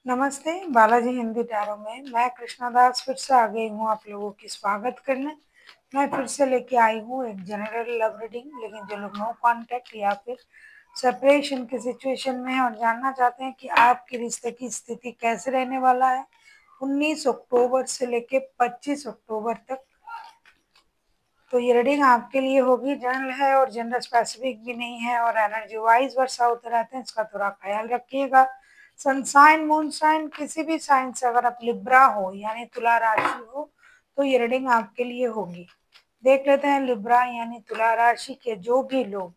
नमस्ते, बालाजी हिंदी टैरो में मैं कृष्णा दास फिर से आ गई हूँ आप लोगों की स्वागत करने। मैं फिर से लेके आई हूँ एक जनरल लव रीडिंग, लेकिन जो लोग नो कांटेक्ट या फिर सेपरेशन की सिचुएशन में है और जानना चाहते हैं कि आपके रिश्ते की स्थिति कैसे रहने वाला है 19 अक्टूबर से लेके 25 अक्टूबर तक, तो ये रीडिंग आपके लिए होगी। जनरल है और जनरल स्पेसिफिक भी नहीं है और एनर्जी वाइज वर्षा होते रहते हैं, इसका थोड़ा ख्याल रखिएगा। सनसाइन मून साइन किसी भी साइन से अगर आप लिब्रा हो यानी तुला राशि हो तो ये रीडिंग आपके लिए होगी। देख लेते हैं लिब्रा यानी तुला राशि के जो भी लोग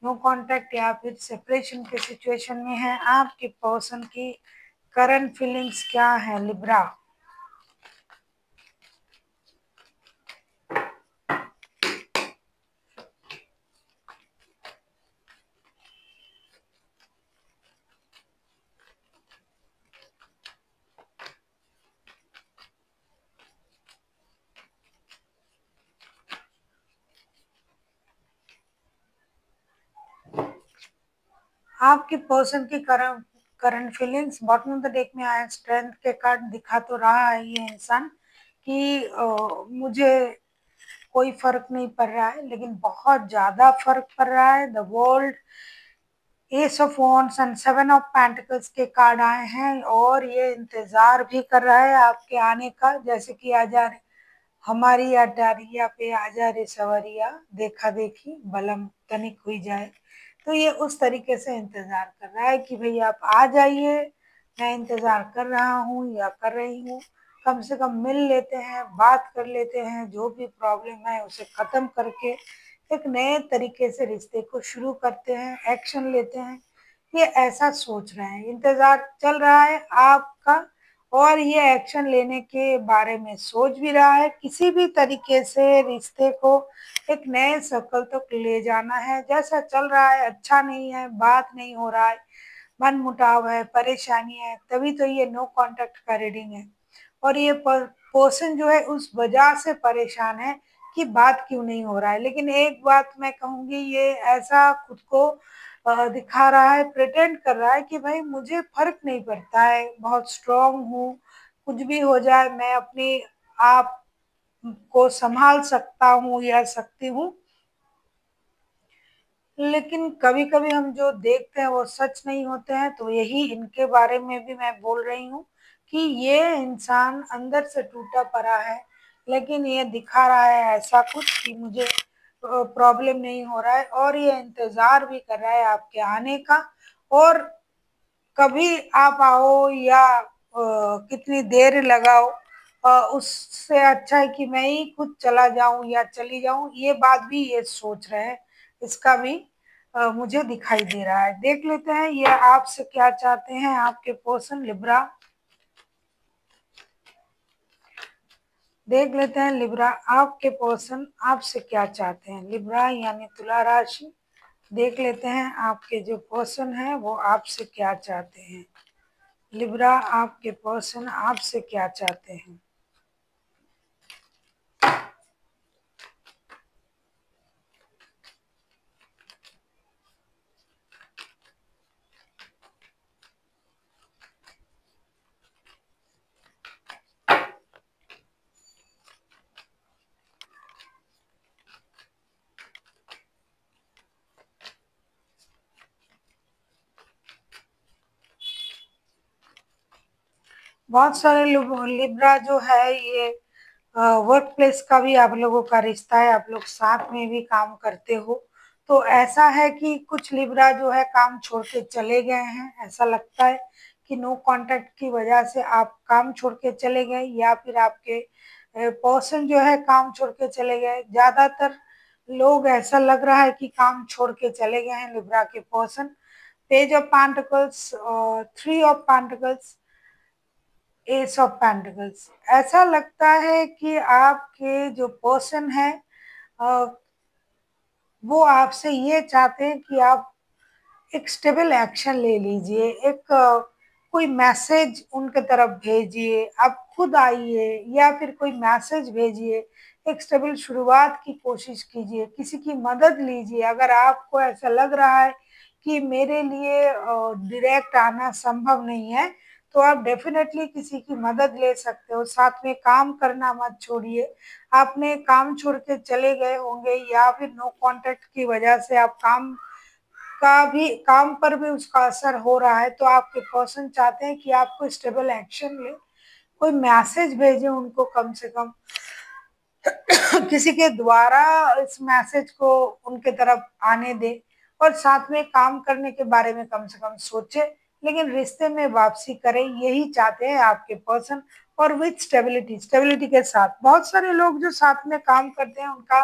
नो कांटेक्ट या फिर सेपरेशन के सिचुएशन में है, आपके पर्सन की करंट फीलिंग्स क्या है लिब्रा। आपके पर्सन की current feelings bottom of the deck में आया। स्ट्रेंथ के कार्ड दिखा तो रहा है ये इंसान कि मुझे कोई फर्क नहीं पड़ रहा है, लेकिन बहुत ज्यादा फर्क पड़ रहा है। The world, S of wands and seven of pentacles के कार्ड आए हैं और ये इंतजार भी कर रहा है आपके आने का, जैसे कि आजा हमारी अटारिया पे आजा रे सवरिया, देखा देखी बलम तनिक हुई जाए। तो ये उस तरीके से इंतजार कर रहा है कि भाई आप आ जाइए, मैं इंतजार कर रहा हूँ या कर रही हूँ, कम से कम मिल लेते हैं, बात कर लेते हैं, जो भी प्रॉब्लम है उसे खत्म करके एक नए तरीके से रिश्ते को शुरू करते हैं, एक्शन लेते हैं। ये ऐसा सोच रहे हैं, इंतजार चल रहा है आपका और ये एक्शन लेने के बारे में सोच भी रहा है। किसी भी तरीके से रिश्ते को एक नए सर्कल तक ले जाना है। जैसा चल रहा है अच्छा नहीं है, बात नहीं हो रहा है, मन मुटाव है, परेशानी है, तभी तो ये नो कांटेक्ट का रीडिंग है। और ये पर्सन जो है उस वजह से परेशान है कि बात क्यों नहीं हो रहा है। लेकिन एक बात मैं कहूंगी, ये ऐसा खुद को दिखा रहा है, प्रिटेंड कर रहा है कि भाई मुझे फर्क नहीं पड़ता है, बहुत स्ट्रांग हूँ, कुछ भी हो जाए मैं अपनी आप को संभाल सकता हूँ या सकती हूँ। लेकिन कभी कभी हम जो देखते हैं वो सच नहीं होते हैं, तो यही इनके बारे में भी मैं बोल रही हूँ कि ये इंसान अंदर से टूटा पड़ा है, लेकिन ये दिखा रहा है ऐसा कुछ कि मुझे प्रॉब्लम नहीं हो रहा है और ये इंतजार भी कर रहा है आपके आने का। और कभी आप आओ या कितनी देर लगाओ, उससे अच्छा है कि मैं ही खुद चला जाऊं या चली जाऊं, ये बात भी ये सोच रहे हैं। इसका भी मुझे दिखाई दे रहा है। देख लेते हैं ये आपसे क्या चाहते हैं आपके पर्सन लिब्रा। देख लेते हैं लिब्रा आपके पर्सन आपसे क्या चाहते हैं। लिब्रा यानी तुला राशि, देख लेते हैं आपके जो पर्सन है वो आपसे क्या चाहते हैं। लिब्रा आपके पर्सन आपसे क्या चाहते हैं। बहुत सारे लोग लिब्रा जो है ये वर्क प्लेस का भी आप लोगों का रिश्ता है, आप लोग साथ में भी काम करते हो। तो ऐसा है कि कुछ लिब्रा जो है काम छोड़ के चले गए हैं, ऐसा लगता है कि नो कांटेक्ट की वजह से आप काम छोड़ के चले गए या फिर आपके पर्सन जो है काम छोड़ के चले गए। ज्यादातर लोग ऐसा लग रहा है कि काम छोड़ के चले गए हैं लिब्रा के person. Page of pentacles, three of pentacles, S of pentacles, ऐसा लगता है कि आपके जो पर्सन है वो आपसे ये चाहते हैं कि आप एक स्टेबल एक्शन ले लीजिए, एक कोई मैसेज उनके तरफ भेजिए, आप खुद आइए या फिर कोई मैसेज भेजिए, एक स्टेबल शुरुआत की कोशिश कीजिए, किसी की मदद लीजिए। अगर आपको ऐसा लग रहा है कि मेरे लिए डायरेक्ट आना संभव नहीं है, तो आप डेफिनेटली किसी की मदद ले सकते हो। साथ में काम करना मत छोड़िए। आपने काम छोड़ के चले गए होंगे या फिर नो कांटेक्ट की वजह से आप काम पर भी उसका असर हो रहा है, तो आपके पर्सन चाहते हैं कि आपको स्टेबल एक्शन ले, कोई मैसेज भेजे उनको कम से कम किसी के द्वारा इस मैसेज को उनके तरफ आने दे, और साथ में काम करने के बारे में कम से कम सोचे, लेकिन रिश्ते में वापसी करें, यही चाहते हैं आपके पर्सन। और विथ स्टेबिलिटी, स्टेबिलिटी के साथ। बहुत सारे लोग जो साथ में काम करते हैं उनका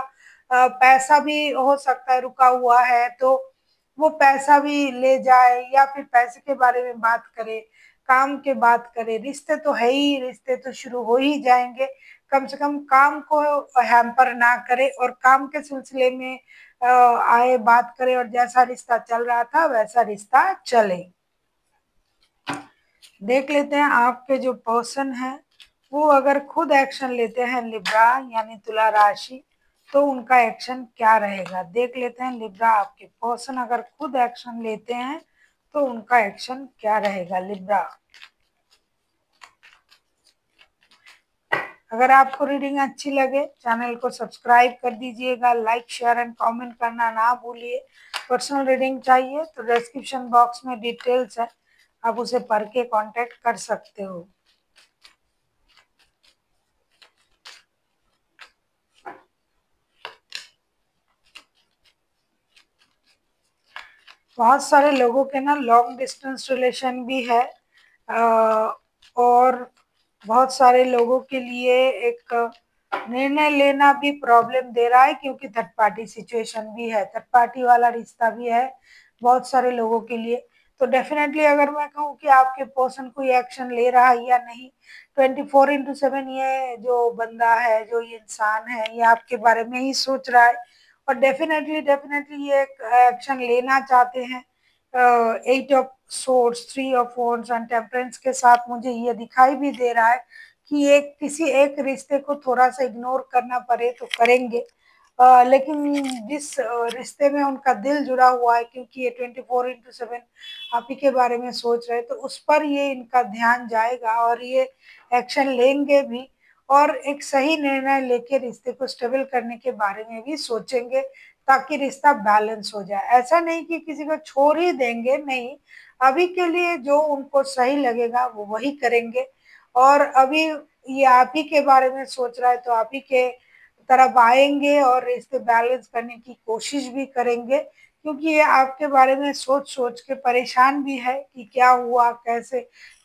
पैसा भी हो सकता है रुका हुआ है, तो वो पैसा भी ले जाए या फिर पैसे के बारे में बात करे, काम के बात करे। रिश्ते तो है ही, रिश्ते तो शुरू हो ही जाएंगे। कम से कम काम को हैम्पर ना करे और काम के सिलसिले में आए, बात करे, और जैसा रिश्ता चल रहा था वैसा रिश्ता चले। देख लेते हैं आपके जो पर्सन है वो अगर खुद एक्शन लेते हैं लिब्रा यानी तुला राशि, तो उनका एक्शन क्या रहेगा। देख लेते हैं लिब्रा, आपके पर्सन अगर खुद एक्शन लेते हैं तो उनका एक्शन क्या रहेगा लिब्रा। अगर आपको रीडिंग अच्छी लगे चैनल को सब्सक्राइब कर दीजिएगा, लाइक शेयर एंड कमेंट करना ना भूलिए। पर्सनल रीडिंग चाहिए तो डिस्क्रिप्शन बॉक्स में डिटेल्स है, आप उसे पढ़ के कांटेक्ट कर सकते हो। बहुत सारे लोगों के ना लॉन्ग डिस्टेंस रिलेशन भी है, और बहुत सारे लोगों के लिए एक निर्णय लेना भी प्रॉब्लम दे रहा है, क्योंकि थर्ड पार्टी सिचुएशन भी है, थर्ड पार्टी वाला रिश्ता भी है बहुत सारे लोगों के लिए। तो डेफिनेटली अगर मैं कहूँ कि आपके पर्सन कोई एक्शन ले रहा है या नहीं, 24/7 ये जो बंदा है, जो ये इंसान है, ये आपके बारे में ही सोच रहा है, और डेफिनेटली डेफिनेटली ये एक्शन लेना चाहते हैं। 8 of swords, 3 of wands and temperance के साथ मुझे ये दिखाई भी दे रहा है कि एक किसी एक रिश्ते को थोड़ा सा इग्नोर करना पड़े तो करेंगे, लेकिन जिस रिश्ते में उनका दिल जुड़ा हुआ है, क्योंकि ये 24/7 आप ही के बारे में सोच रहे हैं, तो उस पर ये इनका ध्यान जाएगा और ये एक्शन लेंगे भी, और एक सही निर्णय लेके रिश्ते को स्टेबल करने के बारे में भी सोचेंगे, ताकि रिश्ता बैलेंस हो जाए। ऐसा नहीं कि किसी को छोड़ ही देंगे, नहीं, अभी के लिए जो उनको सही लगेगा वो वही करेंगे। और अभी ये आप ही के बारे में सोच रहा है तो आप ही के तरफ आएंगे और रिश्ते बैलेंस करने की कोशिश भी करेंगे, क्योंकि ये आपके बारे में सोच सोच के परेशान भी है कि क्या हुआ, कैसे,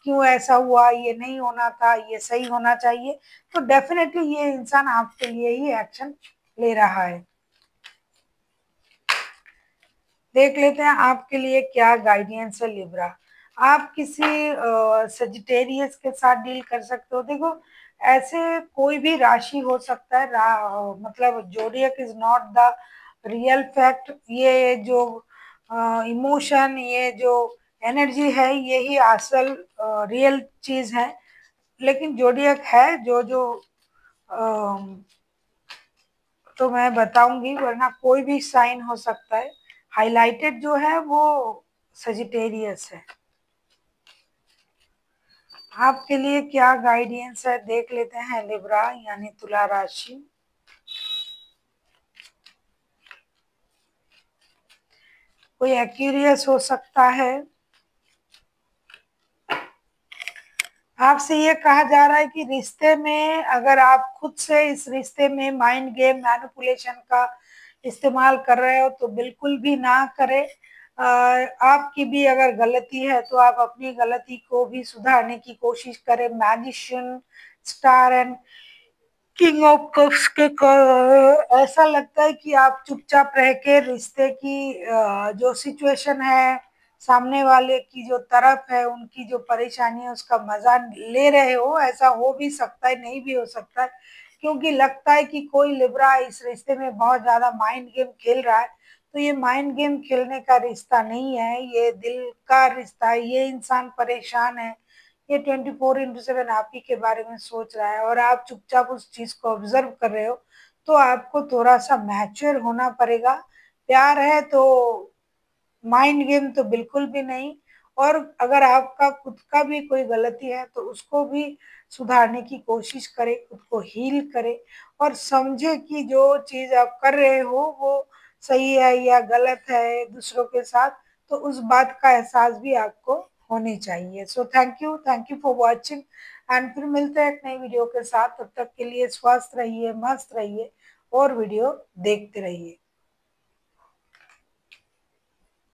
क्यों ऐसा हुआ, ये नहीं होना था, ये सही होना चाहिए। तो डेफिनेटली ये इंसान आपके लिए ही एक्शन ले रहा है। देख लेते हैं आपके लिए क्या गाइडेंस है लिब्रा। आप किसी सजिटेरियस के साथ डील कर सकते हो। देखो, ऐसे कोई भी राशि हो सकता है, मतलब zodiac is not the real fact. ये जो इमोशन, ये जो एनर्जी है, यही असल रियल चीज है। लेकिन जोडियक है जो जो तो मैं बताऊंगी, वरना कोई भी साइन हो सकता है। हाइलाइटेड जो है वो सजिटेरियस है। आपके लिए क्या गाइडेंस है देख लेते हैं लिब्रा यानी तुला राशि। कोई एक्यूरियस हो सकता है। आपसे ये कहा जा रहा है कि रिश्ते में अगर आप खुद से इस रिश्ते में माइंड गेम, मैनिपुलेशन का इस्तेमाल कर रहे हो तो बिल्कुल भी ना करें। आपकी भी अगर गलती है तो आप अपनी गलती को भी सुधारने की कोशिश करें। Magician, star and king of cups के ऐसा लगता है कि आप चुपचाप रह के रिश्ते की जो सिचुएशन है, सामने वाले की जो तरफ है, उनकी जो परेशानी है उसका मजा ले रहे हो। ऐसा हो भी सकता है, नहीं भी हो सकता है, क्योंकि लगता है कि कोई लिब्रा इस रिश्ते में बहुत ज्यादा माइंड गेम खेल रहा है। तो ये माइंड गेम खेलने का रिश्ता नहीं है, ये दिल का रिश्ता है। ये इंसान परेशान है, ये 24/7 आप ही के बारे में सोच रहा है और आप चुपचाप उस चीज को ऑब्जर्व कर रहे हो। तो आपको थोड़ा सा मैच्योर होना पड़ेगा। प्यार है तो माइंड गेम तो बिल्कुल भी नहीं। और अगर आपका खुद का भी कोई गलती है तो उसको भी सुधारने की कोशिश करें, खुद को हील करें और समझे कि जो चीज आप कर रहे हो वो सही है या गलत है दूसरों के साथ, तो उस बात का एहसास भी आपको होनी चाहिए। So thank you for watching and फिर मिलते हैं एक नई वीडियो के साथ। तब तक के लिए स्वस्थ रहिए, मस्त रहिए और वीडियो देखते रहिए।